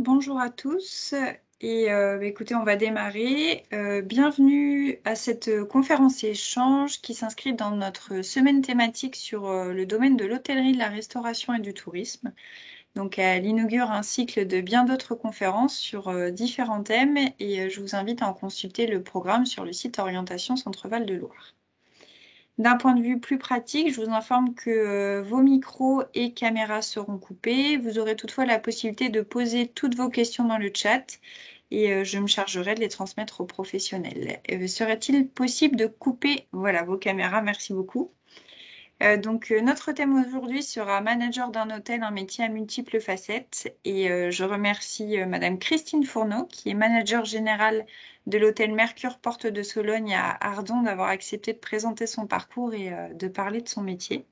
Bonjour à tous écoutez, on va démarrer. Bienvenue à cette conférence et échange qui s'inscrit dans notre semaine thématique sur le domaine de l'hôtellerie, de la restauration et du tourisme. Donc, elle inaugure un cycle de bien d'autres conférences sur différents thèmes et je vous invite à en consulter le programme sur le site Orientation Centre-Val de Loire. D'un point de vue plus pratique, je vous informe que vos micros et caméras seront coupés. Vous aurez toutefois la possibilité de poser toutes vos questions dans le chat et je me chargerai de les transmettre aux professionnels. Serait-il possible de couper, voilà, vos caméras? Merci beaucoup. Notre thème aujourd'hui sera manager d'un hôtel, un métier à multiples facettes. Et je remercie Madame Christine Fourneau, qui est manager générale de l'hôtel Mercure Porte de Sologne à Ardon, d'avoir accepté de présenter son parcours et de parler de son métier.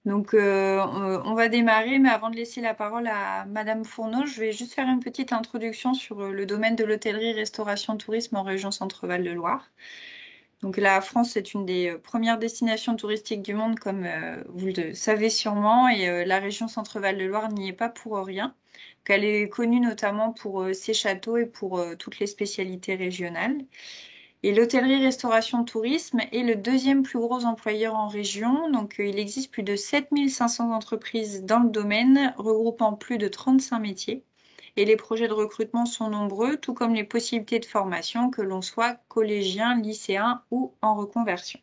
On va démarrer, mais avant de laisser la parole à Madame Fourneau, je vais juste faire une petite introduction sur le domaine de l'hôtellerie, restauration, tourisme en région Centre-Val de Loire. Donc la France est une des premières destinations touristiques du monde, comme vous le savez sûrement, et la région Centre-Val de Loire n'y est pas pour rien. Donc, elle est connue notamment pour ses châteaux et pour toutes les spécialités régionales. Et l'hôtellerie-restauration tourisme est le deuxième plus gros employeur en région. Donc il existe plus de 7500 entreprises dans le domaine, regroupant plus de 35 métiers. Et les projets de recrutement sont nombreux, tout comme les possibilités de formation, que l'on soit collégien, lycéen ou en reconversion.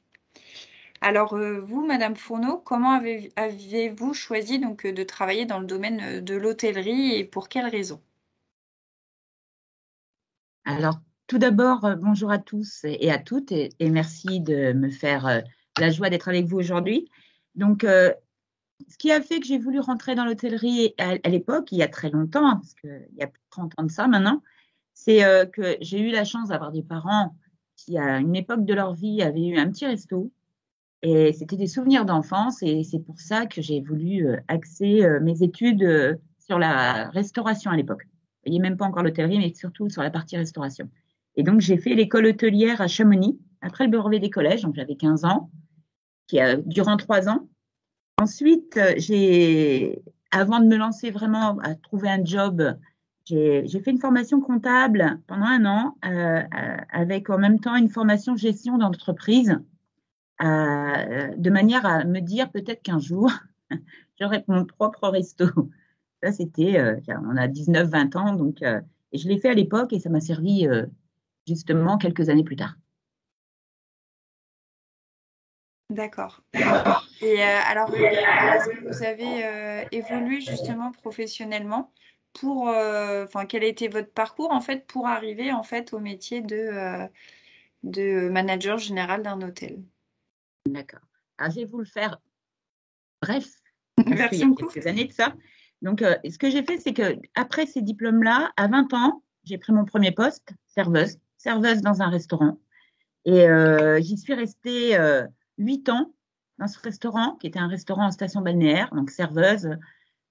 Alors vous, Madame Fourneau, comment avez-vous choisi de travailler dans le domaine de l'hôtellerie et pour quelles raisons? Alors, tout d'abord, bonjour à tous et à toutes et merci de me faire la joie d'être avec vous aujourd'hui. Donc, ce qui a fait que j'ai voulu rentrer dans l'hôtellerie à l'époque, il y a très longtemps, hein, parce qu'il y a plus de 30 ans de ça maintenant, c'est que j'ai eu la chance d'avoir des parents qui, à une époque de leur vie, avaient eu un petit resto. Et c'était des souvenirs d'enfance et c'est pour ça que j'ai voulu axer mes études sur la restauration à l'époque. Il n'y a même pas encore l'hôtellerie, mais surtout sur la partie restauration. Et donc, j'ai fait l'école hôtelière à Chamonix, après le brevet des collèges, donc j'avais 15 ans, qui a durant 3 ans. Ensuite, avant de me lancer vraiment à trouver un job, j'ai fait une formation comptable pendant 1 an, avec en même temps une formation gestion d'entreprise, de manière à me dire peut-être qu'un jour, j'aurai mon propre resto. Ça, c'était, on a 19-20 ans, donc, et je l'ai fait à l'époque et ça m'a servi justement quelques années plus tard. D'accord. Et alors, est-ce que vous avez évolué justement professionnellement pour, quel a été votre parcours en fait pour arriver en fait au métier de manager général d'un hôtel? D'accord. Alors, je vais vous le faire bref, parce qu'il y a Version quelques courte. années de ça. Donc, ce que j'ai fait, c'est que après ces diplômes-là, à 20 ans, j'ai pris mon premier poste, serveuse dans un restaurant. Et j'y suis restée 8 ans dans ce restaurant, qui était un restaurant en station balnéaire, donc serveuse,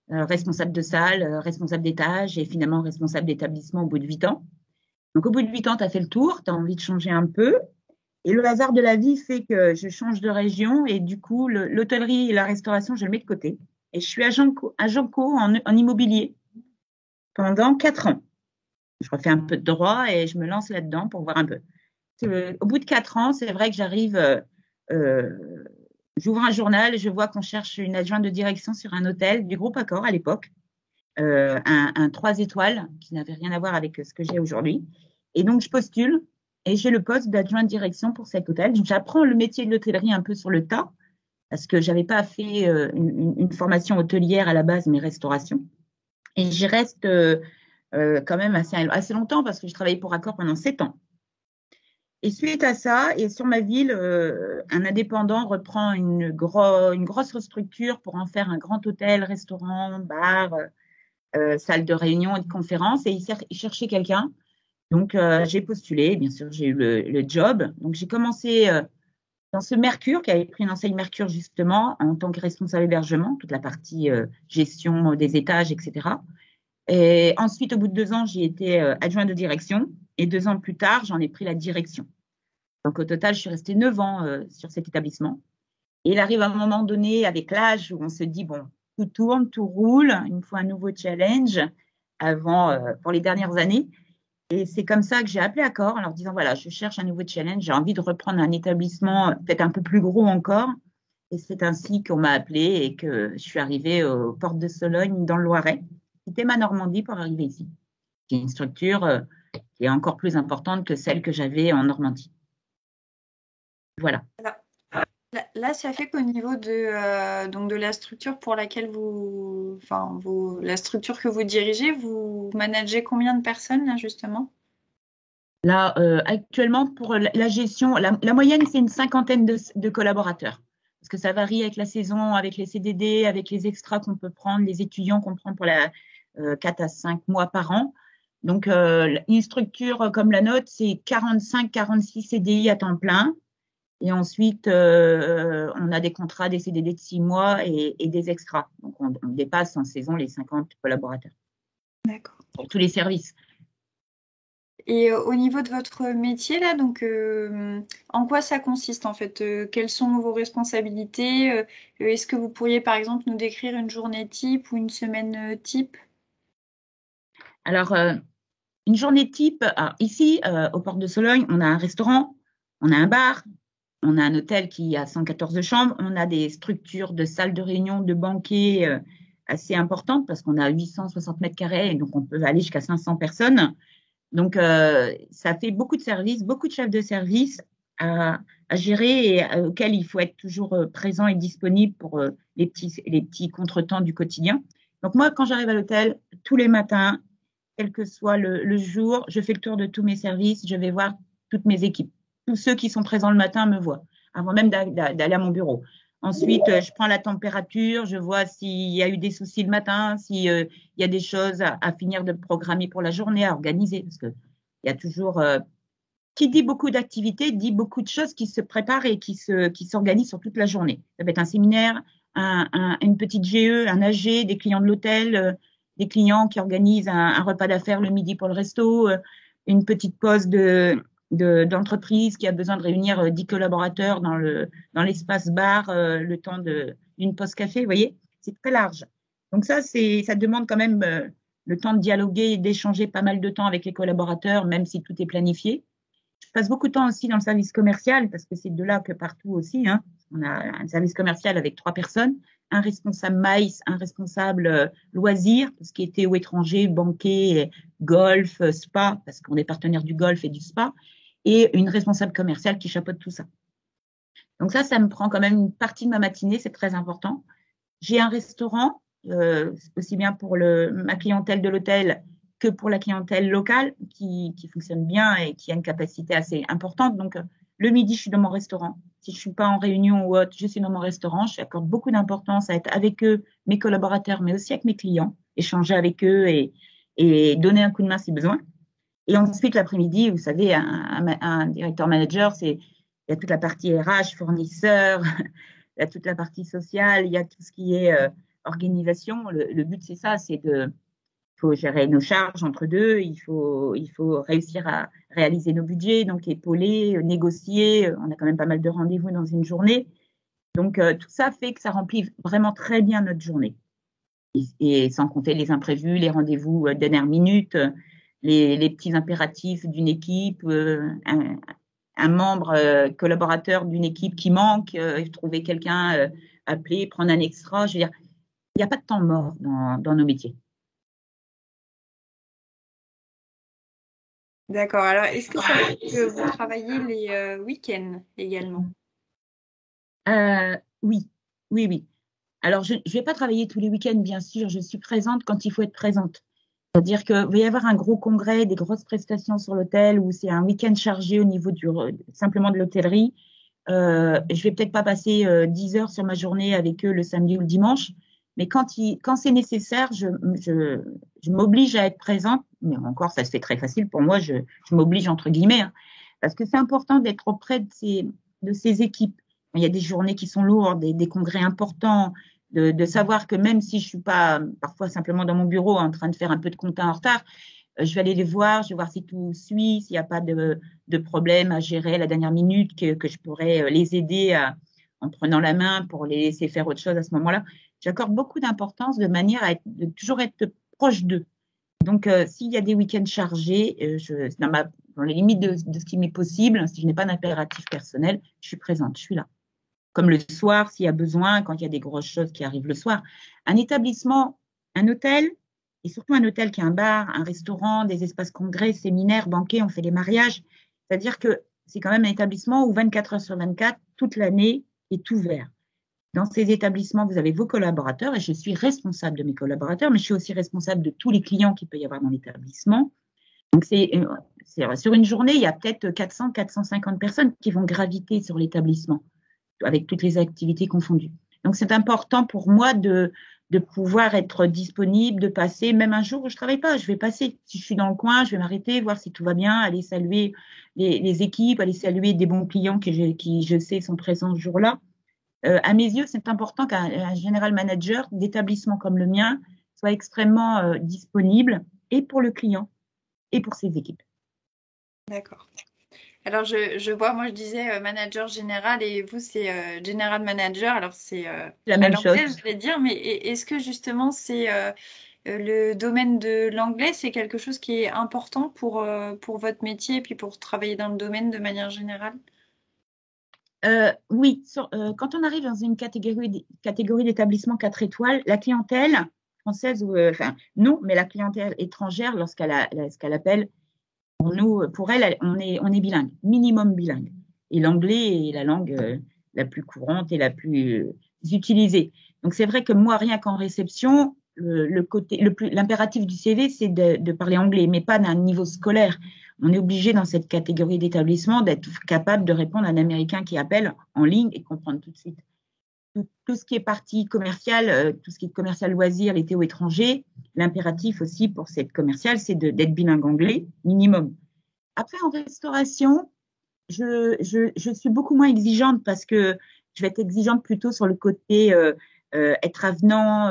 responsable de salle, responsable d'étage et finalement responsable d'établissement au bout de 8 ans. Donc, au bout de 8 ans, tu as fait le tour, tu as envie de changer un peu. Et le hasard de la vie fait que je change de région et du coup, l'hôtellerie et la restauration, je le mets de côté. Et je suis agent co en immobilier pendant 4 ans. Je refais un peu de droit et je me lance là-dedans pour voir un peu. Au bout de 4 ans, c'est vrai que j'arrive, j'ouvre un journal, je vois qu'on cherche une adjointe de direction sur un hôtel du groupe Accor à l'époque, un 3 étoiles qui n'avait rien à voir avec ce que j'ai aujourd'hui. Et donc, je postule et j'ai le poste d'adjointe de direction pour cet hôtel. Donc, j'apprends le métier de l'hôtellerie un peu sur le tas parce que j'avais pas fait une formation hôtelière à la base, mais restauration. Et j'y reste quand même assez longtemps parce que je travaillais pour Accor pendant 7 ans. Et suite à ça, et sur ma ville, un indépendant reprend une grosse structure pour en faire un grand hôtel, restaurant, bar, salle de réunion et de conférence, et il cherchait quelqu'un. Donc, j'ai postulé, bien sûr, j'ai eu le job. Donc, j'ai commencé dans ce Mercure, qui avait pris une enseigne Mercure justement, en tant que responsable hébergement, toute la partie gestion des étages, etc. Et ensuite, au bout de 2 ans, j'ai été adjoint de direction, et 2 ans plus tard, j'en ai pris la direction. Donc, au total, je suis restée 9 ans sur cet établissement. Et il arrive à un moment donné, avec l'âge, où on se dit, bon, tout tourne, tout roule, il me faut un nouveau challenge. avant pour les dernières années. Et c'est comme ça que j'ai appelé Accor en leur disant, voilà, je cherche un nouveau challenge, j'ai envie de reprendre un établissement peut-être un peu plus gros encore. Et c'est ainsi qu'on m'a appelée et que je suis arrivée aux Portes de Sologne dans le Loiret. C'était ma Normandie pour arriver ici. C'est une structure qui est encore plus importante que celle que j'avais en Normandie. Voilà. Là, ça fait qu'au niveau donc de la structure pour laquelle la structure que vous dirigez, vous managez combien de personnes là justement? Là, actuellement, pour la gestion, la moyenne, c'est une cinquantaine de collaborateurs. Parce que ça varie avec la saison, avec les CDD, avec les extras qu'on peut prendre, les étudiants qu'on prend pour 4 à 5 mois par an. Donc, une structure comme la nôtre, c'est 45-46 CDI à temps plein. Et ensuite, on a des contrats, des CDD de 6 mois et des extras. Donc, on dépasse en saison les 50 collaborateurs. D'accord. Pour tous les services. Et au niveau de votre métier là, donc en quoi ça consiste en fait? Quelles sont vos responsabilités? Est-ce que vous pourriez par exemple nous décrire une journée type ou une semaine type? Alors, une journée type, ici, aux Portes de Sologne, on a un restaurant, on a un bar, on a un hôtel qui a 114 chambres, on a des structures de salles de réunion, de banquets assez importantes parce qu'on a 860 mètres carrés et donc on peut aller jusqu'à 500 personnes. Donc, ça fait beaucoup de services, beaucoup de chefs de service à gérer et auxquels il faut être toujours présent et disponible pour les petits contretemps du quotidien. Donc, moi, quand j'arrive à l'hôtel, tous les matins, quel que soit le jour, je fais le tour de tous mes services, je vais voir toutes mes équipes. Tous ceux qui sont présents le matin me voient, avant même d'aller à mon bureau. Ensuite, je prends la température, je vois s'il y a eu des soucis le matin, s'il y a des choses à finir de programmer pour la journée, à organiser, parce qu'il y a toujours… qui dit beaucoup d'activités, dit beaucoup de choses qui se préparent et qui s'organisent sur toute la journée. Ça peut être un séminaire, une petite GE, un AG, des clients de l'hôtel, des clients qui organisent un repas d'affaires le midi pour le resto, une petite pause d'entreprise qui a besoin de réunir 10 collaborateurs dans l'espace bar, le temps d'une pause café. Vous voyez, c'est très large. Donc ça demande quand même le temps de dialoguer et d'échanger pas mal de temps avec les collaborateurs, même si tout est planifié. Je passe beaucoup de temps aussi dans le service commercial parce que c'est de là que partout aussi. Hein. On a un service commercial avec 3 personnes, un responsable maïs, un responsable loisirs, tout ce qui était au étranger, banquet, golf, spa, parce qu'on est partenaire du golf et du spa, et une responsable commerciale qui chapeaute tout ça. Donc ça me prend quand même une partie de ma matinée, c'est très important. J'ai un restaurant, aussi bien pour ma clientèle de l'hôtel que pour la clientèle locale qui fonctionne bien et qui a une capacité assez importante. Donc, le midi, je suis dans mon restaurant. Si je ne suis pas en réunion ou autre, je suis dans mon restaurant. J'accorde beaucoup d'importance à être avec eux, mes collaborateurs, mais aussi avec mes clients, échanger avec eux et donner un coup de main si besoin. Et ensuite, l'après-midi, vous savez, un directeur manager, il y a toute la partie RH, fournisseur, il y a toute la partie sociale, il y a tout ce qui est organisation. Le but, c'est ça, il faut gérer nos charges entre deux, il faut réussir à réaliser nos budgets, donc épauler, négocier. On a quand même pas mal de rendez-vous dans une journée. Donc, tout ça fait que ça remplit vraiment très bien notre journée. Et sans compter les imprévus, les rendez-vous dernière minute, les petits impératifs d'une équipe, un membre collaborateur d'une équipe qui manque, trouver quelqu'un, appeler, prendre un extra. Je veux dire, il n'y a pas de temps mort dans nos métiers. D'accord. Alors, est-ce que ça veut dire que vous travaillez les week-ends également? Oui, oui, oui. Alors, je ne vais pas travailler tous les week-ends, bien sûr. Je suis présente quand il faut être présente. C'est-à-dire qu'il va y avoir un gros congrès, des grosses prestations sur l'hôtel ou c'est un week-end chargé au niveau simplement de l'hôtellerie. Je vais peut-être pas passer 10 heures sur ma journée avec eux le samedi ou le dimanche, mais quand c'est nécessaire, je m'oblige à être présente. Mais encore, ça se fait très facile pour moi. Je m'oblige entre guillemets, hein, parce que c'est important d'être auprès de ces équipes. Il y a des journées qui sont lourdes, des congrès importants, de savoir que même si je suis pas parfois simplement dans mon bureau en train de faire un peu de compta en retard, je vais aller les voir, je vais voir si tout suit, s'il n'y a pas de problème à gérer à la dernière minute, que je pourrais les aider en prenant la main pour les laisser faire autre chose à ce moment-là. J'accorde beaucoup d'importance de manière de toujours être proche d'eux. Donc, s'il y a des week-ends chargés, dans les limites de ce qui m'est possible, si je n'ai pas d'impératif personnel, je suis présente, je suis là. Comme le soir, s'il y a besoin, quand il y a des grosses choses qui arrivent le soir. Un établissement, un hôtel, et surtout un hôtel qui a un bar, un restaurant, des espaces congrès, séminaires, banquets, on fait des mariages. C'est-à-dire que c'est quand même un établissement où 24 heures sur 24, toute l'année, est ouvert. Dans ces établissements, vous avez vos collaborateurs et je suis responsable de mes collaborateurs, mais je suis aussi responsable de tous les clients qu'il peut y avoir dans l'établissement. Donc, sur une journée, il y a peut-être 400, 450 personnes qui vont graviter sur l'établissement avec toutes les activités confondues. Donc, c'est important pour moi de pouvoir être disponible, de passer, même un jour où je travaille pas, je vais passer. Si je suis dans le coin, je vais m'arrêter, voir si tout va bien, aller saluer les équipes, aller saluer des bons clients qui, je sais, sont présents ce jour-là. À mes yeux, c'est important qu'un général manager d'établissement comme le mien soit extrêmement disponible et pour le client et pour ses équipes. D'accord. Alors, je vois, moi, je disais manager général et vous, c'est general manager. Alors, c'est La à même chose. l'anglais, je vais dire, mais est-ce que justement, c'est le domaine de l'anglais, c'est quelque chose qui est important pour votre métier et puis pour travailler dans le domaine de manière générale? Oui, quand on arrive dans une catégorie d'établissement 4 étoiles, la clientèle française, enfin non, mais la clientèle étrangère, lorsqu'elle appelle, pour elle, on est bilingue, minimum bilingue. Et l'anglais est la langue la plus courante et la plus utilisée. Donc c'est vrai que moi, rien qu'en réception, l'impératif du CV, c'est de parler anglais, mais pas d'un niveau scolaire. On est obligé dans cette catégorie d'établissement d'être capable de répondre à un Américain qui appelle en ligne et comprendre tout de suite. Tout ce qui est partie commerciale, tout ce qui est commercial loisir, les théo étrangers, l'impératif aussi pour cette commerciale, c'est d'être bilingue anglais, minimum. Après, en restauration, je suis beaucoup moins exigeante parce que je vais être exigeante plutôt sur le côté être avenant,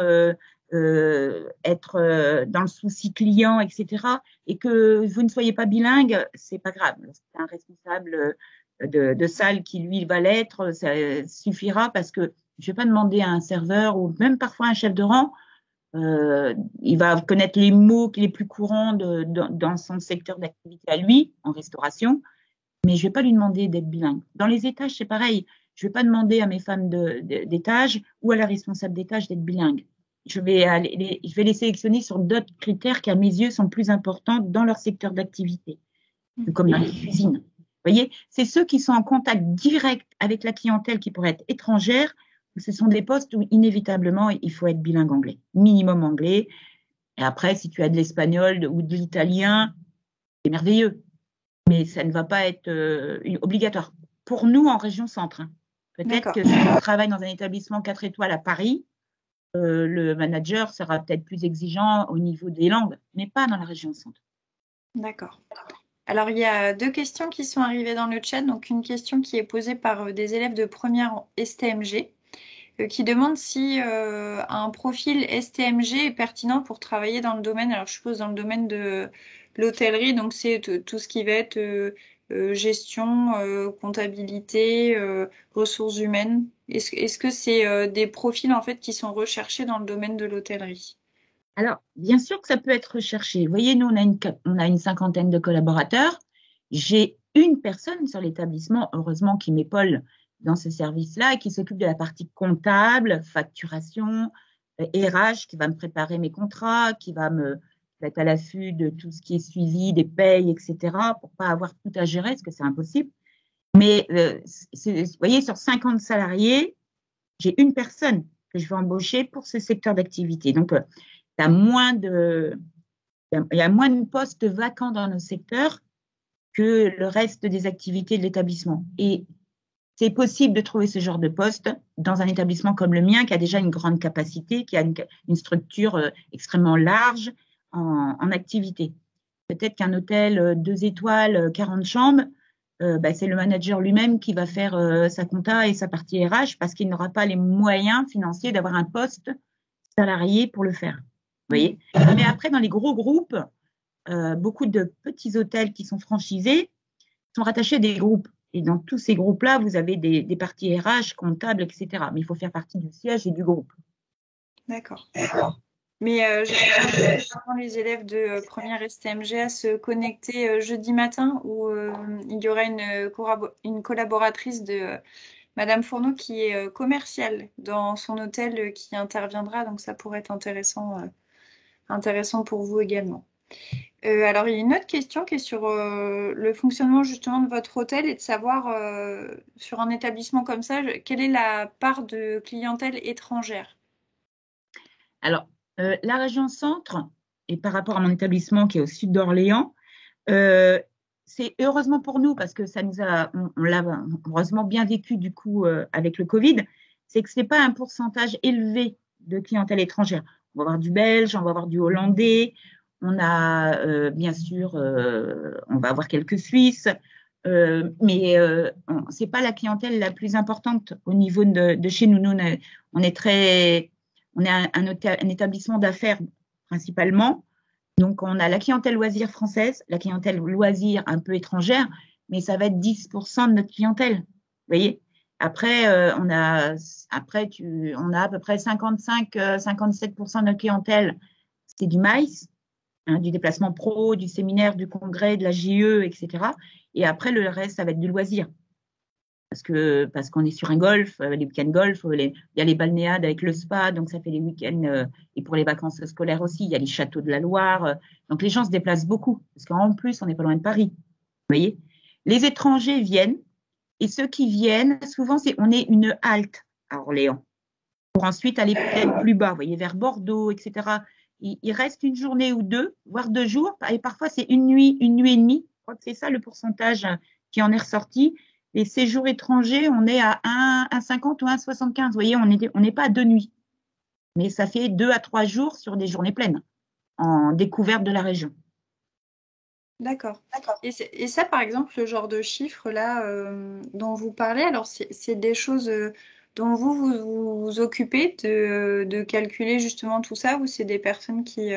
être dans le souci client, etc. Et que vous ne soyez pas bilingue, c'est pas grave. C'est un responsable de salle qui lui va l'être, ça suffira parce que je vais pas demander à un serveur ou même parfois à un chef de rang. Il va connaître les mots les plus courants dans son secteur d'activité à lui, en restauration, mais je vais pas lui demander d'être bilingue. Dans les étages, c'est pareil. Je vais pas demander à mes femmes d'étage ou à la responsable d'étage d'être bilingue. Je vais les sélectionner sur d'autres critères qui, à mes yeux, sont plus importants dans leur secteur d'activité, comme dans les cuisines. Vous voyez, c'est ceux qui sont en contact direct avec la clientèle qui pourrait être étrangère. Ce sont des postes où inévitablement il faut être bilingue anglais, minimum anglais. Et après, si tu as de l'espagnol ou de l'italien, c'est merveilleux, mais ça ne va pas être obligatoire. Pour nous, en région centre, hein. Peut-être D'accord. que si on travaille dans un établissement 4 étoiles à Paris, le manager sera peut-être plus exigeant au niveau des langues, mais pas dans la région centre. D'accord. Alors, il y a deux questions qui sont arrivées dans le chat. Donc, une question qui est posée par des élèves de première en STMG qui demande si un profil STMG est pertinent pour travailler dans le domaine, alors je suppose dans le domaine de l'hôtellerie, donc c'est tout ce qui va être gestion, comptabilité, ressources humaines. Est-ce que c'est des profils en fait qui sont recherchés dans le domaine de l'hôtellerie? Alors, bien sûr que ça peut être recherché. Vous voyez, nous, on a une cinquantaine de collaborateurs. J'ai une personne sur l'établissement, heureusement, qui m'épaule dans ce service-là et qui s'occupe de la partie comptable, facturation, RH, qui va me préparer mes contrats, qui va être à l'affût de tout ce qui est suivi, des payes, etc., pour pas avoir tout à gérer, parce que c'est impossible. Mais, vous voyez, sur 50 salariés, j'ai une personne que je vais embaucher pour ce secteur d'activité. Donc, il y a moins de postes vacants dans nos secteurs que le reste des activités de l'établissement. Et c'est possible de trouver ce genre de poste dans un établissement comme le mien, qui a déjà une grande capacité, qui a une structure extrêmement large en activité. Peut-être qu'un hôtel 2 étoiles, 40 chambres, c'est le manager lui-même qui va faire sa compta et sa partie RH parce qu'il n'aura pas les moyens financiers d'avoir un poste salarié pour le faire. Vous voyez. Mais après, dans les gros groupes, beaucoup de petits hôtels qui sont franchisés sont rattachés à des groupes. Et dans tous ces groupes-là, vous avez des parties RH, comptables, etc. Mais il faut faire partie du siège et du groupe. D'accord. Mais j'invite vraiment les élèves de première STMG à se connecter jeudi matin où il y aura une collaboratrice de Madame Fourneau qui est commerciale dans son hôtel qui interviendra. Donc ça pourrait être intéressant pour vous également. Alors, il y a une autre question qui est sur le fonctionnement justement de votre hôtel et de savoir sur un établissement comme ça, quelle est la part de clientèle étrangère? Alors, la région centre, et par rapport à mon établissement qui est au sud d'Orléans, euh, c'est heureusement pour nous parce que on l'a heureusement bien vécu du coup avec le Covid, c'est que ce n'est pas un pourcentage élevé de clientèle étrangère. On va avoir du belge, on va avoir du hollandais, on a bien sûr, on va avoir quelques Suisses, mais c'est pas la clientèle la plus importante au niveau de chez nous. Nous, on est un établissement d'affaires principalement. Donc, on a la clientèle loisir française, la clientèle loisir un peu étrangère, mais ça va être 10% de notre clientèle. Vous voyez? Après, on a à peu près 57% de notre clientèle, c'est du MICE, hein, du déplacement pro, du séminaire, du congrès, de la JE, etc. Et après, le reste, ça va être du loisir. Parce qu'on est sur un golf, les week-ends golf, il y a les balnéades avec le spa, donc ça fait les week-ends, et pour les vacances scolaires aussi, il y a les châteaux de la Loire. Donc les gens se déplacent beaucoup, parce qu'en plus, on n'est pas loin de Paris. Vous voyez? Les étrangers viennent, et ceux qui viennent, souvent, on est une halte à Orléans, pour ensuite aller peut-être plus bas, vous voyez, vers Bordeaux, etc. Il reste une journée ou deux, voire 2 jours, et parfois c'est une nuit et demie. Je crois que c'est ça le pourcentage qui en est ressorti. Les séjours étrangers, on est à 1,50 ou 1,75. Vous voyez, on n'est pas à 2 nuits. Mais ça fait 2 à 3 jours sur des journées pleines en découverte de la région. D'accord. Et ça, par exemple, le genre de chiffres là dont vous parlez, alors c'est des choses dont vous occupez de calculer justement tout ça ou c'est des personnes qui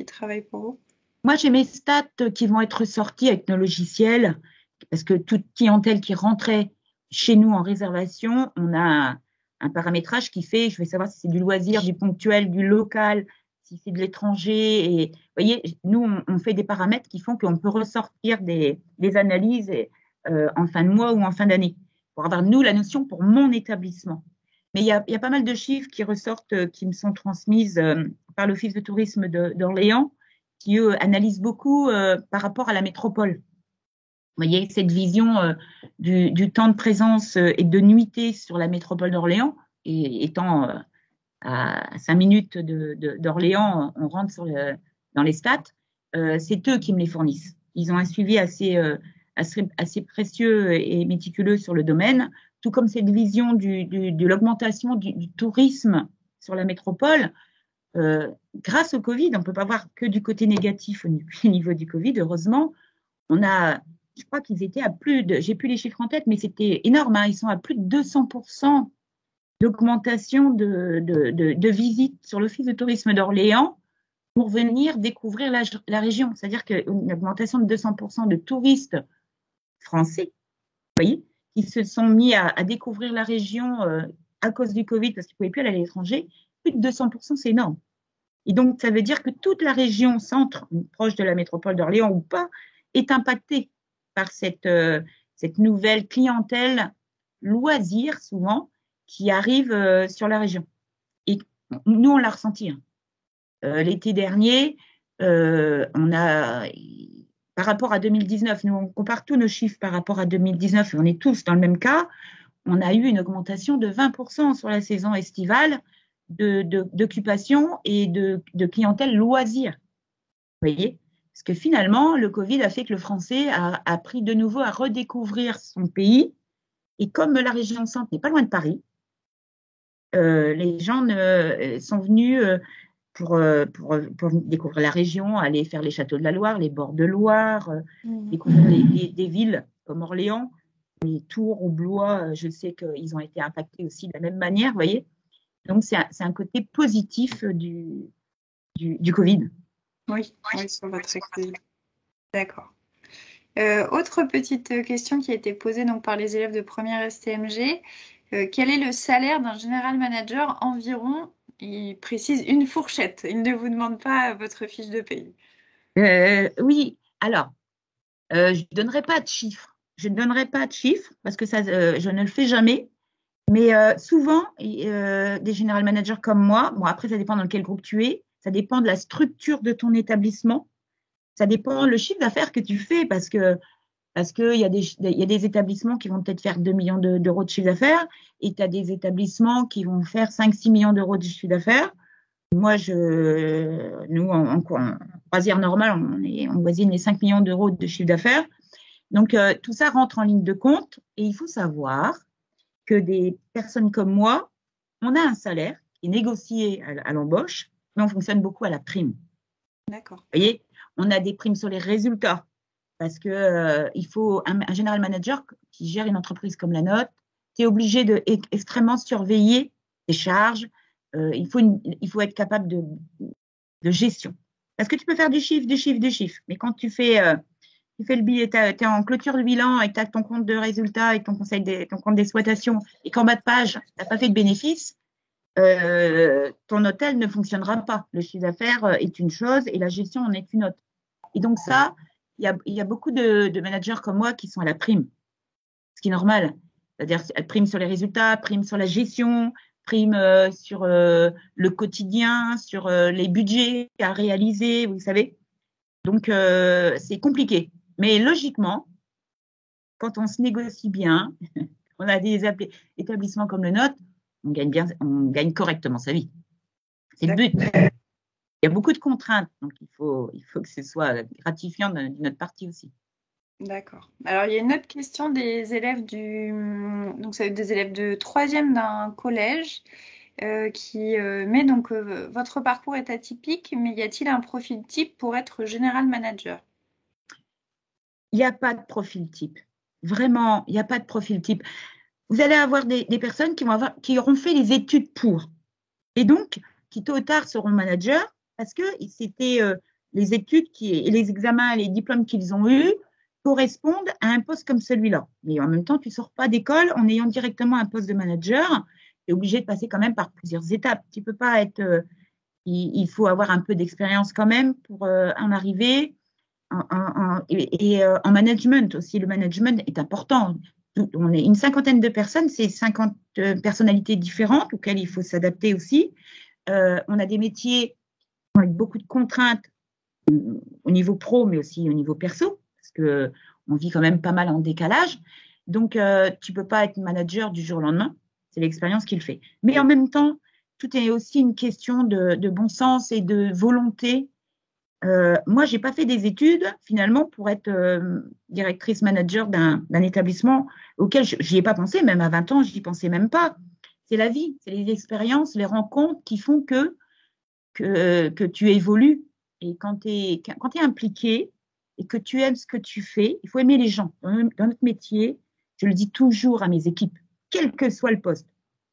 travaillent pour vous? Moi, j'ai mes stats qui vont être sorties avec nos logiciels parce que toute clientèle qui rentrait chez nous en réservation, on a un paramétrage qui fait, je vais savoir si c'est du loisir, du ponctuel, du local, si c'est de l'étranger. Et vous voyez, nous, on fait des paramètres qui font qu'on peut ressortir des analyses en fin de mois ou en fin d'année pour avoir, nous, la notion pour mon établissement. Mais il y a pas mal de chiffres qui ressortent, qui me sont transmises par l'Office de tourisme d'Orléans, qui, eux, analysent beaucoup par rapport à la métropole. Vous voyez, cette vision du temps de présence et de nuitée sur la métropole d'Orléans, et étant à 5 minutes d'Orléans, on rentre dans les stats, c'est eux qui me les fournissent. Ils ont un suivi assez précieux et méticuleux sur le domaine, tout comme cette vision de l'augmentation du tourisme sur la métropole. Grâce au Covid, on ne peut pas voir que du côté négatif au niveau du Covid, heureusement. Je crois qu'ils étaient à j'ai plus les chiffres en tête, mais c'était énorme, hein, ils sont à plus de 200% d'augmentation de visites sur l'Office de tourisme d'Orléans pour venir découvrir la région. C'est-à-dire qu'une augmentation de 200% de touristes français, vous voyez, qui se sont mis à découvrir la région à cause du Covid parce qu'ils ne pouvaient plus aller à l'étranger, plus de 200%, c'est énorme. Et donc, ça veut dire que toute la région centre, proche de la métropole d'Orléans ou pas, est impactée par cette nouvelle clientèle loisir, souvent, qui arrive sur la région. Et nous, on l'a ressenti. Hein. L'été dernier, par rapport à 2019, nous, on compare tous nos chiffres par rapport à 2019, et on est tous dans le même cas, on a eu une augmentation de 20% sur la saison estivale d'occupation et de clientèle loisir. Vous voyez? Parce que finalement, le Covid a fait que le Français a appris de nouveau à redécouvrir son pays. Et comme la région centre n'est pas loin de Paris, les gens sont venus pour découvrir la région, aller faire les châteaux de la Loire, les bords de Loire, découvrir des villes comme Orléans, les Tours ou Blois. Je sais qu'ils ont été impactés aussi de la même manière, vous voyez. Donc, c'est un côté positif du Covid. Oui, sur votre activité. D'accord. Autre petite question qui a été posée donc, par les élèves de première STMG. Quel est le salaire d'un général manager environ Il précise une fourchette. Il ne vous demande pas votre fiche de paye. Oui, alors, je ne donnerai pas de chiffres. Je ne donnerai pas de chiffres parce que ça, je ne le fais jamais. Mais souvent, des general managers comme moi, bon, après, ça dépend dans quel groupe tu es, ça dépend de la structure de ton établissement, ça dépend le chiffre d'affaires que tu fais parce que il y a des établissements qui vont peut-être faire 2 millions d'euros de chiffre d'affaires et tu as des établissements qui vont faire 5-6 millions d'euros de chiffre d'affaires. Moi, nous, en croisière normale, on voisine les 5 millions d'euros de chiffre d'affaires. Donc, tout ça rentre en ligne de compte et il faut savoir que des personnes comme moi, on a un salaire qui est négocié à l'embauche, mais on fonctionne beaucoup à la prime. D'accord. Vous voyez, on a des primes sur les résultats parce que il faut un general manager qui gère une entreprise comme la nôtre, tu es obligé de extrêmement surveiller les charges. Il faut être capable de gestion. Parce que tu peux faire du chiffre, du chiffre, du chiffre. Mais quand tu fais le billet, tu es en clôture de bilan et tu as ton compte de résultat et ton compte d'exploitation et qu'en bas de page, tu n'as pas fait de bénéfice, ton hôtel ne fonctionnera pas. Le chiffre d'affaires est une chose et la gestion en est une autre. Et donc ça, il y a beaucoup de managers comme moi qui sont à la prime, ce qui est normal. C'est-à-dire prime sur les résultats, prime sur la gestion, prime sur le quotidien, sur les budgets à réaliser, vous savez. Donc, c'est compliqué. Mais logiquement, quand on se négocie bien, on a des établissements comme le nôtre, on gagne correctement sa vie. C'est le but. Il y a beaucoup de contraintes, donc il faut que ce soit gratifiant de notre partie aussi. D'accord. Alors, il y a une autre question des élèves donc, c'est des élèves de troisième d'un collège qui met donc votre parcours est atypique, mais y a-t-il un profil type pour être général manager? Il n'y a pas de profil type. Vraiment, il n'y a pas de profil type. Vous allez avoir des personnes qui auront fait les études pour, et donc qui tôt ou tard seront managers parce que c'était les études et les examens, les diplômes qu'ils ont eus correspondent à un poste comme celui-là. Mais en même temps, tu ne sors pas d'école en ayant directement un poste de manager. Tu es obligé de passer quand même par plusieurs étapes. Tu peux pas être. Il faut avoir un peu d'expérience quand même pour en arriver. En management aussi, le management est important. On est une cinquantaine de personnes, c'est 50 personnalités différentes auxquelles il faut s'adapter aussi. On a des métiers avec beaucoup de contraintes au niveau pro, mais aussi au niveau perso, parce que on vit quand même pas mal en décalage. Donc, tu peux pas être manager du jour au lendemain. C'est l'expérience qu'il fait. Mais en même temps, tout est aussi une question de bon sens et de volonté. Moi, j'ai pas fait des études finalement pour être directrice manager d'un établissement auquel je n'y ai pas pensé, même à 20 ans, je n'y pensais même pas. C'est la vie, c'est les expériences, les rencontres qui font que tu évolues. Et quand tu es impliqué et que tu aimes ce que tu fais, il faut aimer les gens. Dans notre métier, je le dis toujours à mes équipes, quel que soit le poste,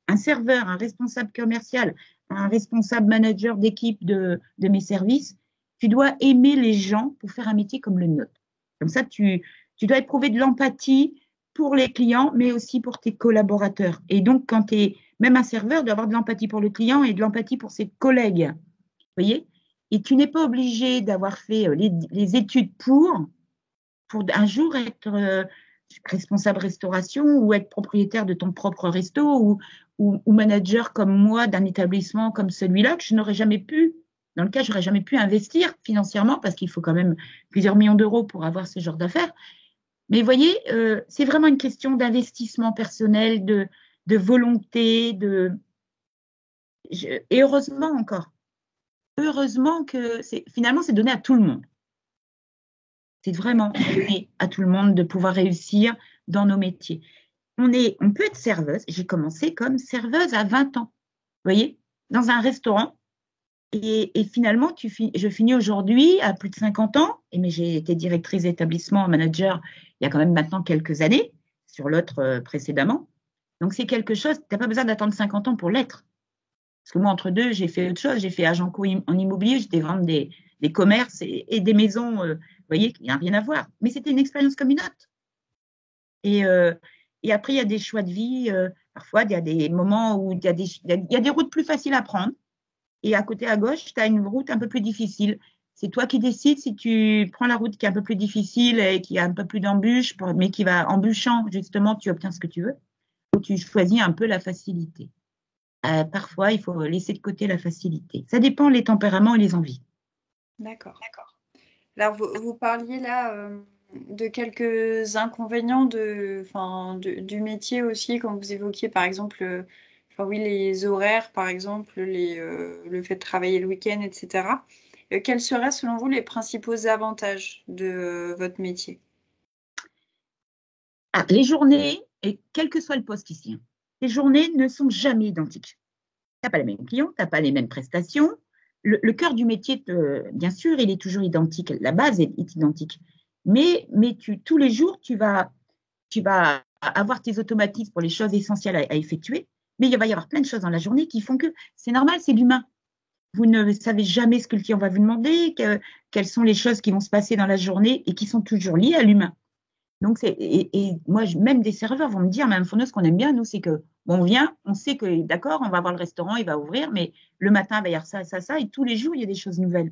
un serveur, un responsable commercial, un responsable manager d'équipe de mes services, tu dois aimer les gens pour faire un métier comme le nôtre. Comme ça, tu dois éprouver de l'empathie pour les clients, mais aussi pour tes collaborateurs. Et donc, quand tu es même un serveur, doit avoir de l'empathie pour le client et de l'empathie pour ses collègues. Vous voyez? Et tu n'es pas obligé d'avoir fait les études pour un jour être responsable restauration ou être propriétaire de ton propre resto ou manager comme moi d'un établissement comme celui-là que je n'aurais jamais pu, dans lequel j'aurais jamais pu investir financièrement parce qu'il faut quand même plusieurs millions d'euros pour avoir ce genre d'affaires. Mais vous voyez, c'est vraiment une question d'investissement personnel, de volonté, et heureusement encore. Heureusement que finalement, c'est donné à tout le monde. C'est vraiment donné à tout le monde de pouvoir réussir dans nos métiers. On peut être serveuse. J'ai commencé comme serveuse à 20 ans, vous voyez, dans un restaurant. Et finalement, je finis aujourd'hui à plus de 50 ans, mais j'ai été directrice d'établissement, manager, il y a quand même maintenant quelques années, sur l'autre précédemment. Donc, c'est quelque chose, tu n'as pas besoin d'attendre 50 ans pour l'être. Parce que moi, entre deux, j'ai fait autre chose. J'ai fait agent en immobilier, j'étais vendre des commerces et des maisons. Vous voyez, il n'y a rien à voir. Mais c'était une expérience comme une autre. Et après, il y a des choix de vie. Parfois, il y a des moments où il y a des routes plus faciles à prendre. et à côté à gauche, tu as une route un peu plus difficile. C'est toi qui décides si tu prends la route qui est un peu plus difficile et qui a un peu plus d'embûches, mais qui va embûchant, justement, tu obtiens ce que tu veux, ou tu choisis un peu la facilité. Parfois, il faut laisser de côté la facilité. Ça dépend les tempéraments et les envies. D'accord. Alors, vous parliez là de quelques inconvénients du métier aussi, quand vous évoquiez par exemple oui, les horaires, par exemple, le fait de travailler le week-end, etc. Quels seraient selon vous les principaux avantages de votre métier? Ah, les journées, et quel que soit le poste ici, hein, les journées ne sont jamais identiques. Tu n'as pas les mêmes clients, tu n'as pas les mêmes prestations. Le cœur du métier, bien sûr, il est toujours identique. La base est identique. Mais tous les jours, tu vas avoir tes automatismes pour les choses essentielles à effectuer. Mais il va y avoir plein de choses dans la journée qui font que c'est normal, c'est l'humain. Vous ne savez jamais ce que le client va vous demander, quelles sont les choses qui vont se passer dans la journée et qui sont toujours liées à l'humain. Donc, moi, même des serveurs vont me dire, Mme Fourneau, ce qu'on aime bien, nous, c'est que on vient, on sait que, d'accord, on va voir le restaurant, il va ouvrir, mais le matin, il va y avoir ça, ça, ça, et tous les jours, il y a des choses nouvelles.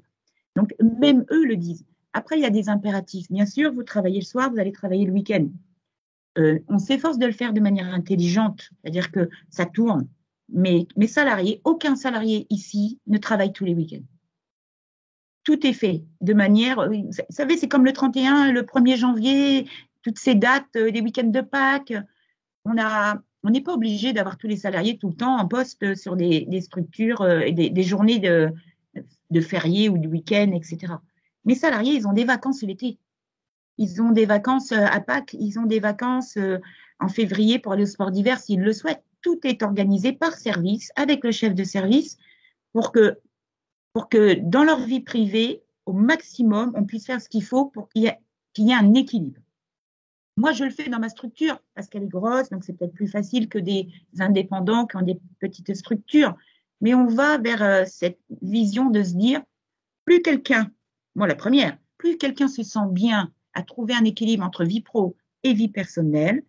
Donc, même eux le disent. Après, il y a des impératifs. Bien sûr, vous travaillez le soir, vous allez travailler le week-end. On s'efforce de le faire de manière intelligente, c'est-à-dire que ça tourne. Mais mes salariés, aucun salarié ici ne travaille tous les week-ends. Tout est fait de manière, vous savez, c'est comme le 31, le 1er janvier, toutes ces dates, les week-ends de Pâques. On n'est pas obligé d'avoir tous les salariés tout le temps en poste sur des structures et des journées de fériés ou de week-end, etc. Mes salariés, ils ont des vacances l'été. Ils ont des vacances à Pâques, ils ont des vacances en février pour aller au sport d'hiver s'ils le souhaitent. Tout est organisé par service, avec le chef de service, pour que, dans leur vie privée, au maximum, on puisse faire ce qu'il faut pour qu'il y ait un équilibre. Moi, je le fais dans ma structure parce qu'elle est grosse, donc c'est peut-être plus facile que des indépendants qui ont des petites structures. Mais on va vers cette vision de se dire, plus quelqu'un, moi la première, plus quelqu'un se sent bien à trouver un équilibre entre vie pro et vie personnelle,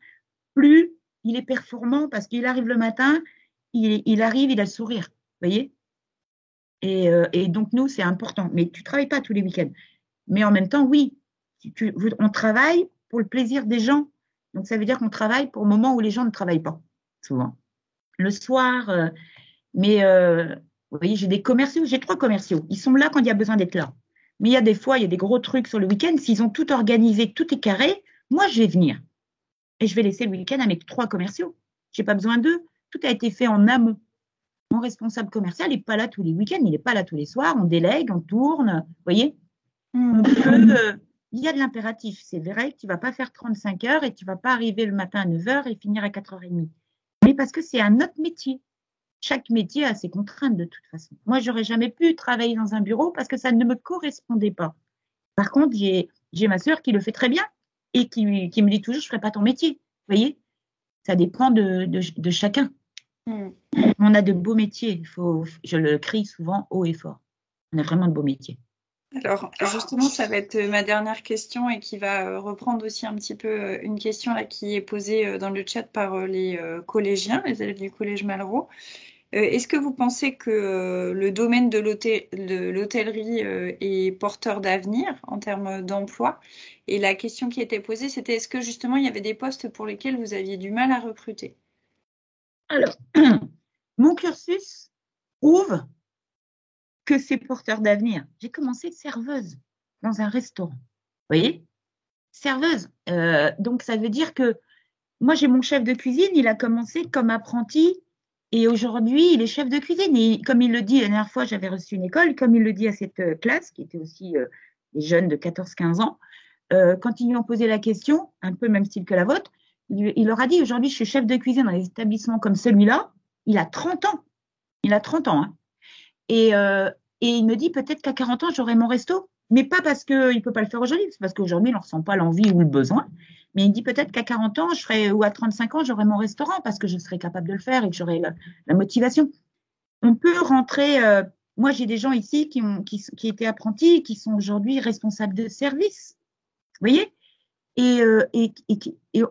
plus il est performant parce qu'il arrive le matin, il arrive, il a le sourire, vous voyez? Et donc, nous, c'est important. Mais tu ne travailles pas tous les week-ends. Mais en même temps, oui, on travaille pour le plaisir des gens. Donc, ça veut dire qu'on travaille pour le moment où les gens ne travaillent pas, souvent. Le soir, vous voyez, j'ai des commerciaux, j'ai 3 commerciaux. Ils sont là quand il y a besoin d'être là. Mais il y a des fois, il y a des gros trucs sur le week-end. S'ils ont tout organisé, tout est carré, moi, je vais venir. Et je vais laisser le week-end à mes 3 commerciaux. Je n'ai pas besoin d'eux. Tout a été fait en amont. Mon responsable commercial n'est pas là tous les week-ends, il n'est pas là tous les soirs. On délègue, on tourne. Vous voyez, il y a de l'impératif. C'est vrai que tu ne vas pas faire 35 heures et tu ne vas pas arriver le matin à 9 heures et finir à 4h30. Mais parce que c'est un autre métier. Chaque métier a ses contraintes de toute façon. Moi, je n'aurais jamais pu travailler dans un bureau parce que ça ne me correspondait pas. Par contre, j'ai ma sœur qui le fait très bien et qui me dit toujours, je ne ferai pas ton métier. Vous voyez, ça dépend de chacun. On a de beaux métiers. Je le crie souvent haut et fort. On a vraiment de beaux métiers. Alors, justement, ça va être ma dernière question et qui va reprendre aussi un petit peu une question là, qui est posée dans le chat par les collégiens, les élèves du collège Malraux. Est-ce que vous pensez que le domaine de l'hôtellerie est porteur d'avenir en termes d'emploi? Et la question qui était posée, c'était est-ce que justement il y avait des postes pour lesquels vous aviez du mal à recruter? Alors, mon cursus prouve que c'est porteur d'avenir. J'ai commencé serveuse dans un restaurant. Vous voyez? Serveuse. Donc, ça veut dire que moi, j'ai mon chef de cuisine, il a commencé comme apprenti et aujourd'hui, il est chef de cuisine. Et comme il le dit, la dernière fois, j'avais reçu une école, comme il le dit à cette classe, qui était aussi des jeunes de 14-15 ans, quand ils lui ont posé la question, un peu même style que la vôtre, il leur a dit, aujourd'hui, je suis chef de cuisine dans des établissements comme celui-là. Il a 30 ans. Il a 30 ans. Hein. Et il me dit, peut-être qu'à 40 ans, j'aurai mon resto. Mais pas parce qu'il ne peut pas le faire aujourd'hui, c'est parce qu'aujourd'hui, il n'en ressent pas l'envie ou le besoin. Mais il dit peut-être qu'à 40 ans, ou à 35 ans, j'aurai mon restaurant parce que je serai capable de le faire et que j'aurai la motivation. On peut rentrer. Moi, j'ai des gens ici qui étaient apprentis et qui sont aujourd'hui responsables de service. Vous voyez? Et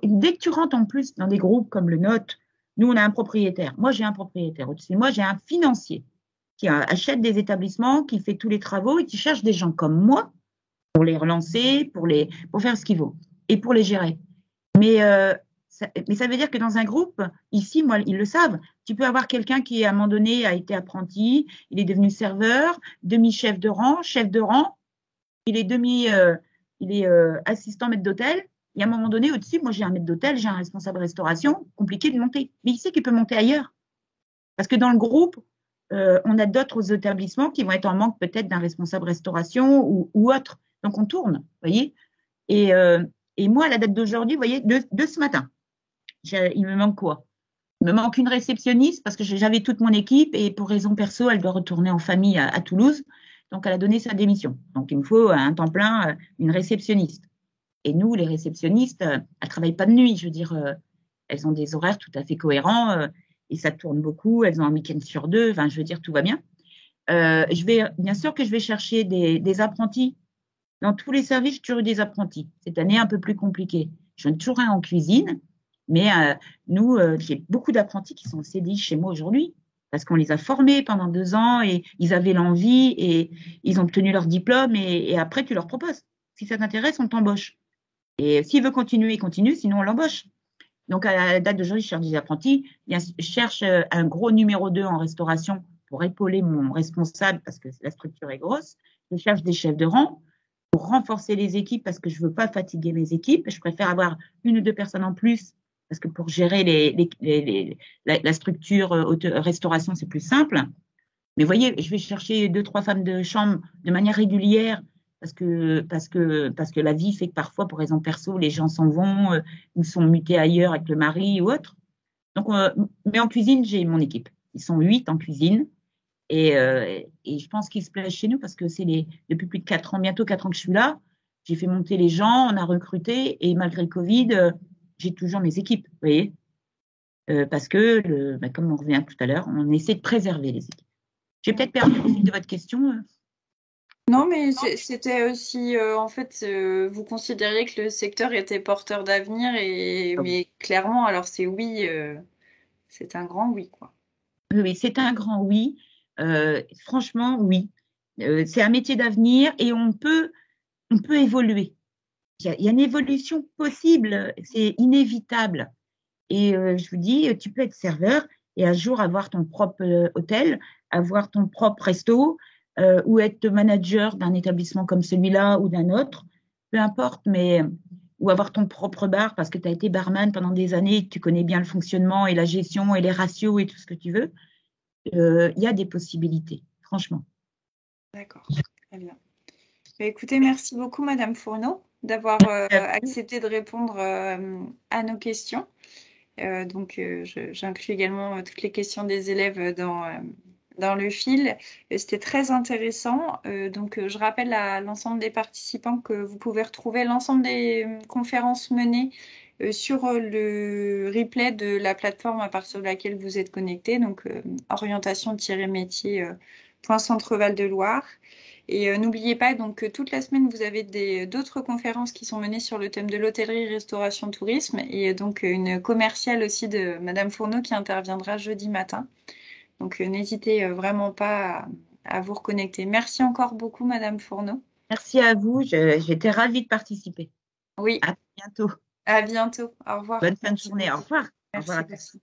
dès que tu rentres en plus dans des groupes comme le nôtre, nous, on a un propriétaire. Moi, j'ai un propriétaire au-dessus. Moi, j'ai un financier. qui achète des établissements, qui fait tous les travaux et qui cherche des gens comme moi pour les relancer, pour faire ce qu'il faut et pour les gérer. Mais ça veut dire que dans un groupe, ici, moi, ils le savent, tu peux avoir quelqu'un qui, à un moment donné, a été apprenti, il est devenu serveur, demi-chef de rang, chef de rang, il est assistant maître d'hôtel. Et à un moment donné, au-dessus, moi, j'ai un maître d'hôtel, j'ai un responsable restauration, compliqué de monter. Mais il sait qu'il peut monter ailleurs. Parce que dans le groupe, on a d'autres établissements qui vont être en manque peut-être d'un responsable restauration ou autre. Donc, on tourne, vous voyez. Et moi, à la date d'aujourd'hui, vous voyez, de ce matin, il me manque quoi? Il me manque une réceptionniste parce que j'avais toute mon équipe et pour raison perso, elle doit retourner en famille à Toulouse. Donc, elle a donné sa démission. Donc, il me faut un temps plein, une réceptionniste. Et nous, les réceptionnistes, elles ne travaillent pas de nuit. Je veux dire, elles ont des horaires tout à fait cohérents et ça tourne beaucoup. Elles ont un week-end sur deux. Enfin, je veux dire, tout va bien. Bien sûr que je vais chercher des apprentis. Dans tous les services, j'ai toujours eu des apprentis. Cette année, un peu plus compliqué. J'en ai toujours un en cuisine, mais nous, j'ai beaucoup d'apprentis qui sont en CDI chez moi aujourd'hui parce qu'on les a formés pendant 2 ans et ils avaient l'envie et ils ont obtenu leur diplôme et après, tu leur proposes. Si ça t'intéresse, on t'embauche. Et s'il veut continuer, il continue, sinon on l'embauche. Donc, à la date d'aujourd'hui, je cherche des apprentis. Je cherche un gros numéro 2 en restauration pour épauler mon responsable parce que la structure est grosse. Je cherche des chefs de rang pour renforcer les équipes parce que je ne veux pas fatiguer mes équipes. Je préfère avoir 1 ou 2 personnes en plus parce que pour gérer la structure restauration, c'est plus simple. Mais vous voyez, je vais chercher 2, 3 femmes de chambre de manière régulière parce que la vie fait que parfois, pour raison perso, les gens s'en vont ou sont mutés ailleurs avec le mari ou autre. Donc, mais en cuisine, j'ai mon équipe. Ils sont 8 en cuisine et je pense qu'ils se plaisent chez nous parce que depuis plus de 4 ans, bientôt 4 ans que je suis là. J'ai fait monter les gens, on a recruté et malgré le Covid, j'ai toujours mes équipes, vous voyez, parce que, comme on revient tout à l'heure, on essaie de préserver les équipes. J'ai peut-être perdu le fil de votre question. Non, mais c'était aussi, en fait, vous considériez que le secteur était porteur d'avenir, mais clairement, alors c'est oui, c'est un grand oui, quoi. Oui, c'est un grand oui. Franchement, oui. C'est un métier d'avenir et on peut évoluer. Il y a une évolution possible, c'est inévitable. Et je vous dis, tu peux être serveur et un jour avoir ton propre hôtel, avoir ton propre resto ou être manager d'un établissement comme celui-là ou d'un autre, peu importe, mais ou avoir ton propre bar parce que tu as été barman pendant des années et que tu connais bien le fonctionnement et la gestion et les ratios et tout ce que tu veux. Il y a des possibilités, franchement. D'accord, très bien. Bah, écoutez, merci beaucoup, Madame Fourneau, d'avoir accepté de répondre à nos questions. J'inclus également toutes les questions des élèves dans le fil. C'était très intéressant. Je rappelle à l'ensemble des participants que vous pouvez retrouver l'ensemble des conférences menées sur le replay de la plateforme à partir de laquelle vous êtes connecté, orientation-métier.centre Val de Loire. Et n'oubliez pas donc que toute la semaine, vous avez d'autres conférences qui sont menées sur le thème de l'hôtellerie, restauration, tourisme, et donc une commerciale aussi de Madame Fourneau qui interviendra jeudi matin. Donc n'hésitez vraiment pas à vous reconnecter. Merci encore beaucoup, Madame Fourneau. Merci à vous, j'étais ravie de participer. Oui, À bientôt. à bientôt. Au revoir. Bonne fin de Merci journée. Au beaucoup. revoir. Au revoir Merci à tous. aussi.